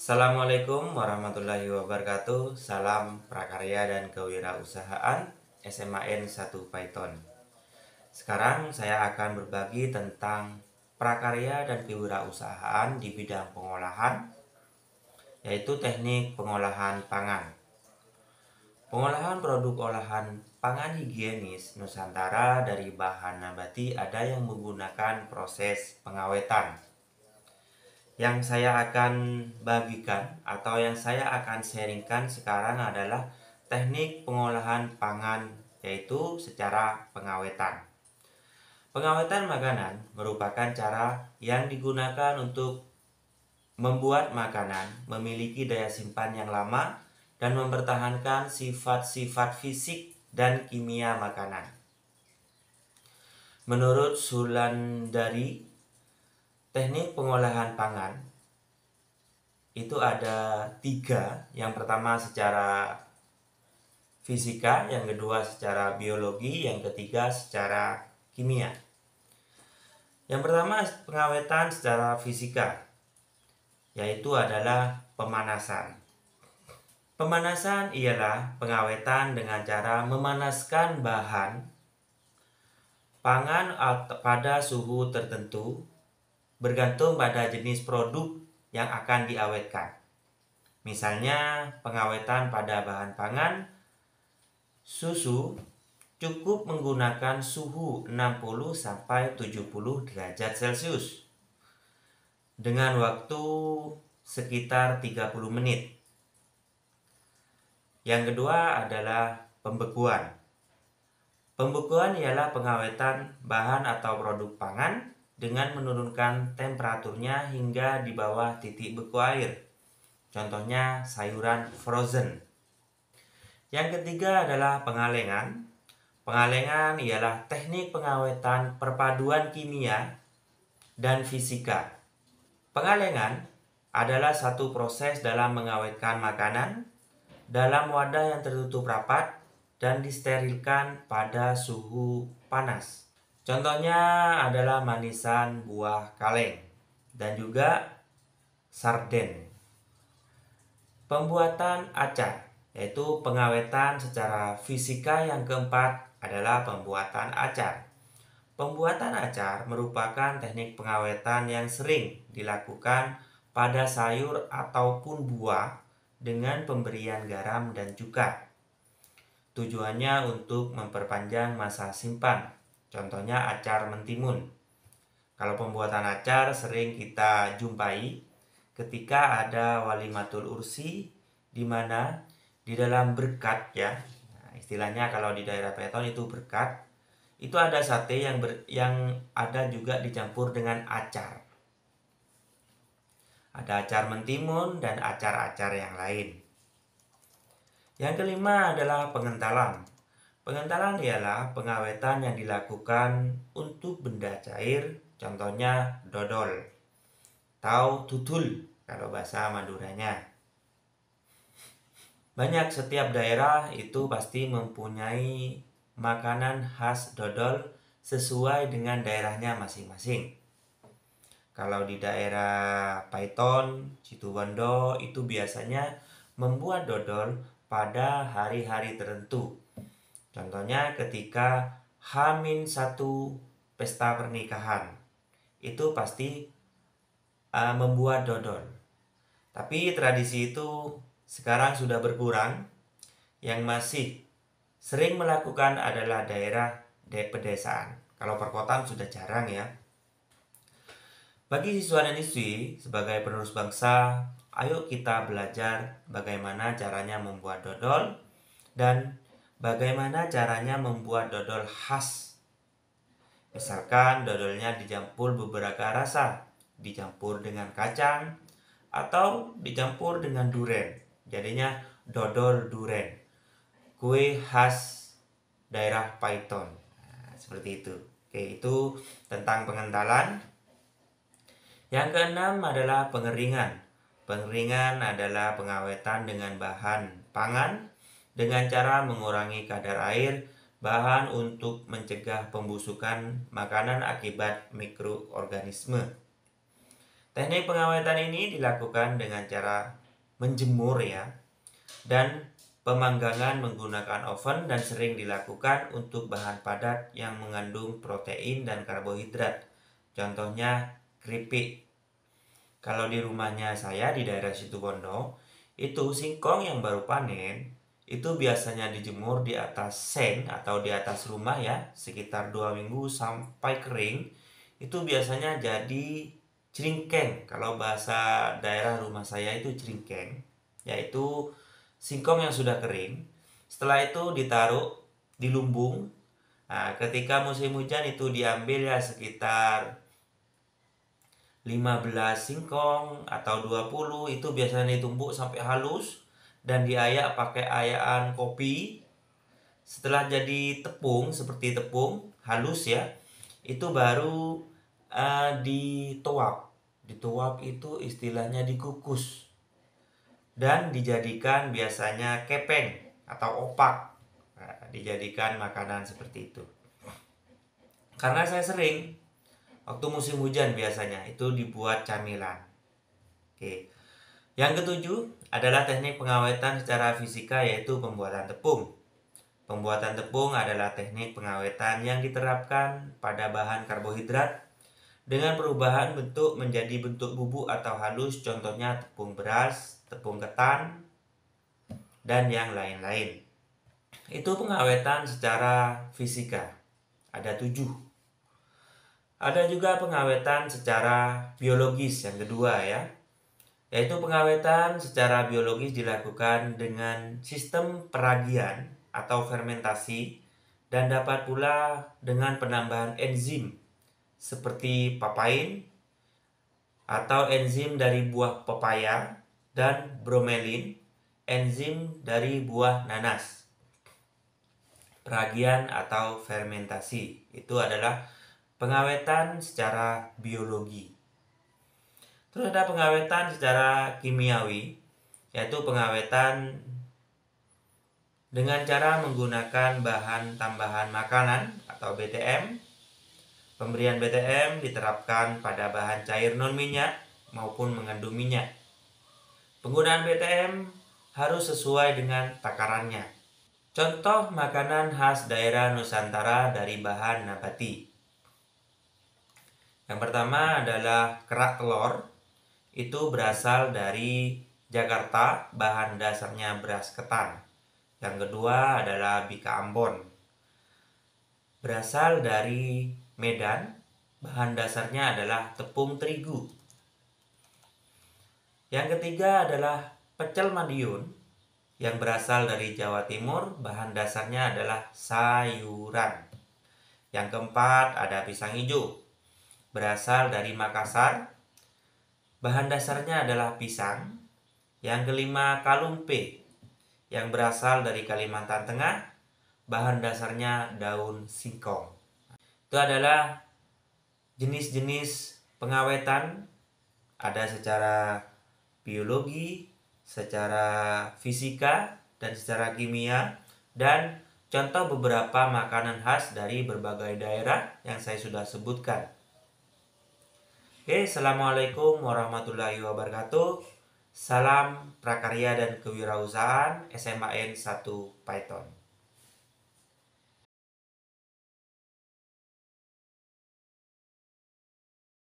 Assalamualaikum warahmatullahi wabarakatuh. Salam prakarya dan kewirausahaan SMAN 1 Python. Sekarang saya akan berbagi tentang prakarya dan kewirausahaan di bidang pengolahan, yaitu teknik pengolahan pangan. Pengolahan produk olahan pangan higienis Nusantara dari bahan nabati ada yang menggunakan proses pengawetan. Yang saya akan bagikan atau yang saya akan sharingkan sekarang adalah teknik pengolahan pangan, yaitu secara pengawetan. Pengawetan makanan merupakan cara yang digunakan untuk membuat makanan memiliki daya simpan yang lama dan mempertahankan sifat-sifat fisik dan kimia makanan. Menurut Sulandari, teknik pengolahan pangan itu ada 3. Yang pertama secara fisika, yang kedua secara biologi, yang ketiga secara kimia. Yang pertama pengawetan secara fisika, yaitu adalah pemanasan. Pemanasan ialah pengawetan dengan cara memanaskan bahan pangan pada suhu tertentu bergantung pada jenis produk yang akan diawetkan. Misalnya pengawetan pada bahan pangan susu cukup menggunakan suhu 60-70 derajat Celcius dengan waktu sekitar 30 menit. Yang kedua adalah pembekuan. Pembekuan ialah pengawetan bahan atau produk pangan dengan menurunkan temperaturnya hingga di bawah titik beku air. Contohnya sayuran frozen. Yang ketiga adalah pengalengan. Pengalengan ialah teknik pengawetan perpaduan kimia dan fisika. Pengalengan adalah satu proses dalam mengawetkan makanan dalam wadah yang tertutup rapat dan disterilkan pada suhu panas. Contohnya adalah manisan buah kaleng dan juga sarden. Pembuatan acar, yaitu pengawetan secara fisika. Yang keempat adalah pembuatan acar. Pembuatan acar merupakan teknik pengawetan yang sering dilakukan pada sayur ataupun buah dengan pemberian garam dan cuka. Tujuannya untuk memperpanjang masa simpan. Contohnya acar mentimun. Kalau pembuatan acar sering kita jumpai ketika ada walimatul ursi, di mana di dalam berkat ya, istilahnya kalau di daerah Python itu berkat, itu ada sate yang ada juga dicampur dengan acar. Ada acar mentimun dan acar-acar yang lain. Yang kelima adalah pengentalan. Pengentalan ialah pengawetan yang dilakukan untuk benda cair, contohnya dodol atau tutul kalau bahasa Maduranya. Banyak setiap daerah itu pasti mempunyai makanan khas dodol sesuai dengan daerahnya masing-masing. Kalau di daerah Python, Situbondo itu biasanya membuat dodol pada hari-hari tertentu. Contohnya ketika H-1 pesta pernikahan, itu pasti membuat dodol. Tapi tradisi itu sekarang sudah berkurang. Yang masih sering melakukan adalah daerah pedesaan. Kalau perkotaan sudah jarang ya. Bagi siswa dan siswi sebagai penerus bangsa, ayo kita belajar bagaimana caranya membuat dodol dan bagaimana caranya membuat dodol khas. Misalkan dodolnya dicampur beberapa rasa, dicampur dengan kacang atau dicampur dengan duren. Jadinya dodol duren, kue khas daerah Python. Nah, seperti itu. Oke, itu tentang pengentalan. Yang keenam adalah pengeringan. Pengeringan adalah pengawetan dengan bahan pangan dengan cara mengurangi kadar air bahan untuk mencegah pembusukan makanan akibat mikroorganisme. Teknik pengawetan ini dilakukan dengan cara menjemur ya, dan pemanggangan menggunakan oven dan sering dilakukan untuk bahan padat yang mengandung protein dan karbohidrat. Contohnya keripik. Kalau di rumahnya saya di daerah Situbondo, itu singkong yang baru panen itu biasanya dijemur di atas seng atau di atas rumah ya, sekitar 2 minggu sampai kering. Itu biasanya jadi cringkeng. Kalau bahasa daerah rumah saya itu cringkeng, yaitu singkong yang sudah kering. Setelah itu ditaruh di lumbung. Nah, ketika musim hujan itu diambil ya sekitar 15 singkong atau 20, itu biasanya ditumbuk sampai halus dan diayak pakai ayaan kopi. Setelah jadi tepung, seperti tepung halus ya, itu baru dituap. Dituap itu istilahnya dikukus dan dijadikan biasanya kepeng atau opak. Nah, dijadikan makanan seperti itu. Karena saya sering waktu musim hujan biasanya itu dibuat camilan. Oke. Yang ketujuh adalah teknik pengawetan secara fisika, yaitu pembuatan tepung. Pembuatan tepung adalah teknik pengawetan yang diterapkan pada bahan karbohidrat dengan perubahan bentuk menjadi bentuk bubuk atau halus, contohnya tepung beras, tepung ketan, dan yang lain-lain. Itu pengawetan secara fisika. Ada 7. Ada juga pengawetan secara biologis yang kedua ya, yaitu pengawetan secara biologis dilakukan dengan sistem peragian atau fermentasi dan dapat pula dengan penambahan enzim seperti papain atau enzim dari buah pepaya dan bromelin, enzim dari buah nanas. Peragian atau fermentasi itu adalah pengawetan secara biologi. Terus ada pengawetan secara kimiawi, yaitu pengawetan dengan cara menggunakan bahan tambahan makanan atau BTM. Pemberian BTM diterapkan pada bahan cair non-minyak maupun mengandung minyak. Penggunaan BTM harus sesuai dengan takarannya. Contoh makanan khas daerah Nusantara dari bahan nabati. Yang pertama adalah kerak telur. Itu berasal dari Jakarta, bahan dasarnya beras ketan. Yang kedua adalah bika Ambon. Berasal dari Medan, bahan dasarnya adalah tepung terigu. Yang ketiga adalah pecel Madiun, yang berasal dari Jawa Timur, bahan dasarnya adalah sayuran. Yang keempat ada pisang hijau, berasal dari Makassar, bahan dasarnya adalah pisang. Yang kelima kalumpe, yang berasal dari Kalimantan Tengah, bahan dasarnya daun singkong. Itu adalah jenis-jenis pengawetan, ada secara biologi, secara fisika, dan secara kimia, dan contoh beberapa makanan khas dari berbagai daerah yang saya sudah sebutkan. Oke, assalamualaikum warahmatullahi wabarakatuh. Salam prakarya dan kewirausahaan SMAN 1 Python.